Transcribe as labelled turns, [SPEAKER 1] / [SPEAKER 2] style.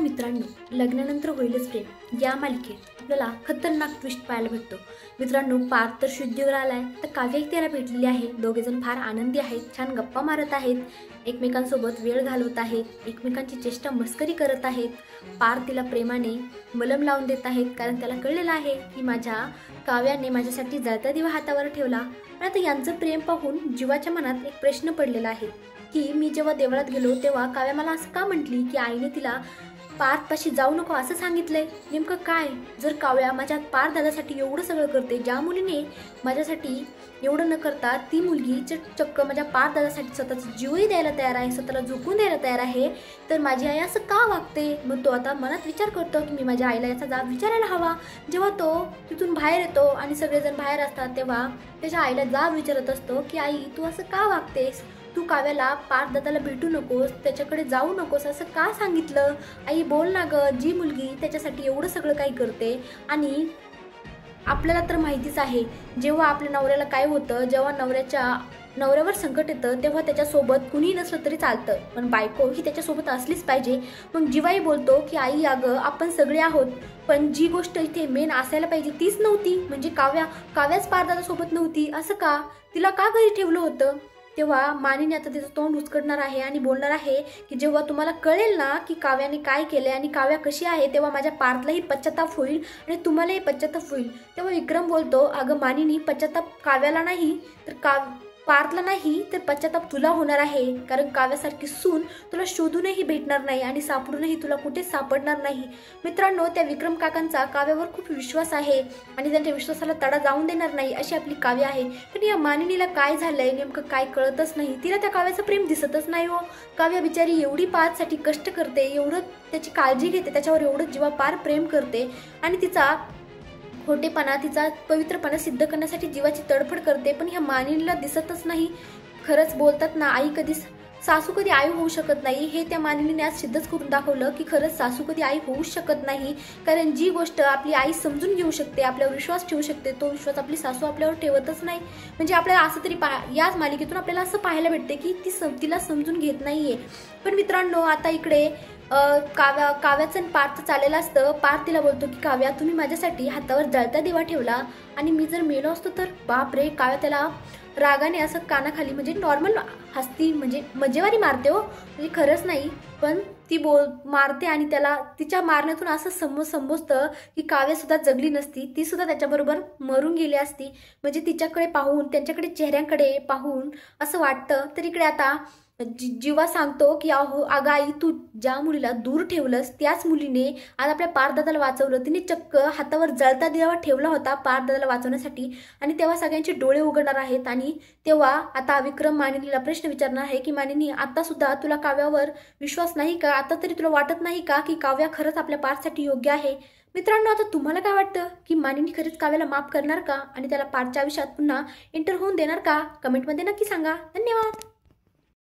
[SPEAKER 1] मित्रांनो, लग्नानंतर होईलच प्रेम या मालिकेत आपल्याला खतरनाक ट्विस्ट पाहायला भेटतो। मित्रांनो, पार्थ तर शुद्धीवर आलाय तर काव्या त्याला भेटलेली आहे। दोघेजण फार आनंदी आहेत, छान गप्पा मारत आहेत, एकमेकांसोबत वेळ घालवत आहेत, एकमेकांची चेष्टा मस्करी करत आहेत। पार्थ तिला प्रेमाने मलम लावून देत आहेत, कारण त्याला कळलेलं आहे की माझ्या काव्याने माझ्यासाठी जळता दिवा हातावर ठेवला। पण आता यांचं प्रेम पाहून जीवाच्या मनात एक प्रश्न पडलेला आहे की मी जेव्हा देवळात गेलो तेव्हा काव्या मला असं का म्हटली की आईने तिला पार्थपाशी जाऊ नको असं सांगितलंय। नेमकं काय? जर काव्या माझ्या पार्थ दादासाठी एवढं सगळं करते, ज्या मुलीने माझ्यासाठी एवढं न करता ती मुलगी चक्क माझ्या पार्थ दादासाठी स्वतःचा जीवही द्यायला तयार आहे, स्वतःला झुकून द्यायला तयार आहे, तर माझी आई असं का वागते? मग तो आता मनात विचार करतो की मी माझ्या आईला याचा जाब विचारायला हवा। जेव्हा तो तिथून बाहेर येतो आणि सगळेजण बाहेर असतात तेव्हा त्याच्या आईला जाब विचारत असतो की आई तू असं का वागतेस? तू काव्याला पार्थ दादाला भेटू नकोस, त्याच्याकडे जाऊ नकोस असं का सांगितलं? आई बोल ना ग, जी मुलगी त्याच्यासाठी एवढं सगळं काही करते। आणि आपल्याला तर माहितीच आहे जेव्हा आपल्या नवऱ्याला काय होतं, जेव्हा नवऱ्यावर संकट येतं तेव्हा त्याच्यासोबत कुणीही नसलं तरी चालतं, पण बायको ही त्याच्यासोबत असलीच पाहिजे। मग जीवाई बोलतो की आई अगं आपण सगळे आहोत, पण जी गोष्ट इथे मेन असायला पाहिजे तीच नव्हती, म्हणजे काव्याच पार्थ दादासोबत नव्हती असं का? तिला का घरी ठेवलं होतं? तेव्हा मानिनी आता तिचं तोंड उचकडणार आहे आणि बोलणार आहे की जेव्हा तुम्हाला कळेल ना की काव्याने काय केले आणि काव्या कशी आहे, तेव्हा माझ्या पार्थलाही पश्चाताप होईल आणि तुम्हालाही पश्चाताप होईल। तेव्हा विक्रम बोलतो अगं मानिनी, पश्चाताप काव्याला नाही तर पार्थला नाही तर पश्चाताप तुला होणार आहे, कारण काव्यासारखी सून तुला शोधूनही भेटणार नाही आणि सापडूनही तुला कुठेच सापडणार नाही। मित्रांनो, त्या विक्रम काकांचा काव्यावर खूप विश्वास आहे आणि त्यांच्या विश्वासाला तडा जाऊन देणार नाही अशी आपली काव्या आहे। पण या मानिनीला काय झालंय नेमकं काय कळतच नाही, तिला त्या काव्याचं प्रेम दिसतच नाही हो। काव्या बिचारी एवढी पार्थसाठी कष्ट करते, एवढं त्याची काळजी घेते, त्याच्यावर एवढं जीवापार प्रेम करते आणि तिचा खोटेपणा तिचा पवित्रपणा सिद्ध करण्यासाठी जीवाची तडफड करते, पण ह्या मानिनीला दिसतच नाही। खरंच बोलतात ना, सासू कधी आई होऊ शकत नाही, हे त्या मानिनीने आज सिद्धच करून दाखवलं की खरंच सासू कधी आई होऊ शकत नाही, कारण जी गोष्ट आपली आई समजून घेऊ शकते, आपल्यावर विश्वास ठेवू शकते, तो विश्वास आपली सासू आपल्यावर ठेवतच नाही। म्हणजे आपल्याला असं तरी याच मालिकेतून आपल्याला असं पाहायला भेटते की तिला समजून घेत नाहीये। पण मित्रांनो, आता इकडे काव्याचं पार्थ चाललेलं असतं। पार्थ तिला बोलतो की काव्या तुम्ही माझ्यासाठी हातावर जळता दिवा ठेवला आणि मी जर मेलो असतो तर बाप रे। काव्या त्याला रागाने असं कानाखाली म्हणजे नॉर्मल हसती, म्हणजे मजेवारी मारते हो, म्हणजे खरंच नाही पण ती मारते आणि त्याला तिच्या मारण्यातून असं समजतं की काव्या सुद्धा जगली नसती, ती सुद्धा त्याच्याबरोबर मरून गेली असती। म्हणजे तिच्याकडे पाहून, त्यांच्याकडे चेहऱ्यांकडे पाहून असं वाटतं। तर इकडे आता जीवा सांगतो की अगं आई तू ज्या मुलीला दूर ठेवलंस त्याच मुलीने आज आपल्या पार्थ दादाला वाचवलं। तिने चक्क हातावर जळता दिवा ठेवला होता पार्थ दादाला वाचवण्यासाठी, आणि तेव्हा सगळ्यांचे डोळे उघडणार आहेत। आणि तेव्हा आता विक्रम मानिनीला प्रश्न विचारणार आहे की मानिनी, आता सुद्धा तुला काव्यावर विश्वास नाही का? आता तरी तुला वाटत नाही का की काव्या खरंच आपल्या पार्थसाठी योग्य आहे? मित्रांनो, आता तुम्हाला काय वाटतं की मानिनी खरंच काव्याला माफ करणार का आणि त्याला पार्थच्या आयुष्यात पुन्हा एंटर होऊन देणार का? कमेंटमध्ये नक्की सांगा। धन्यवाद।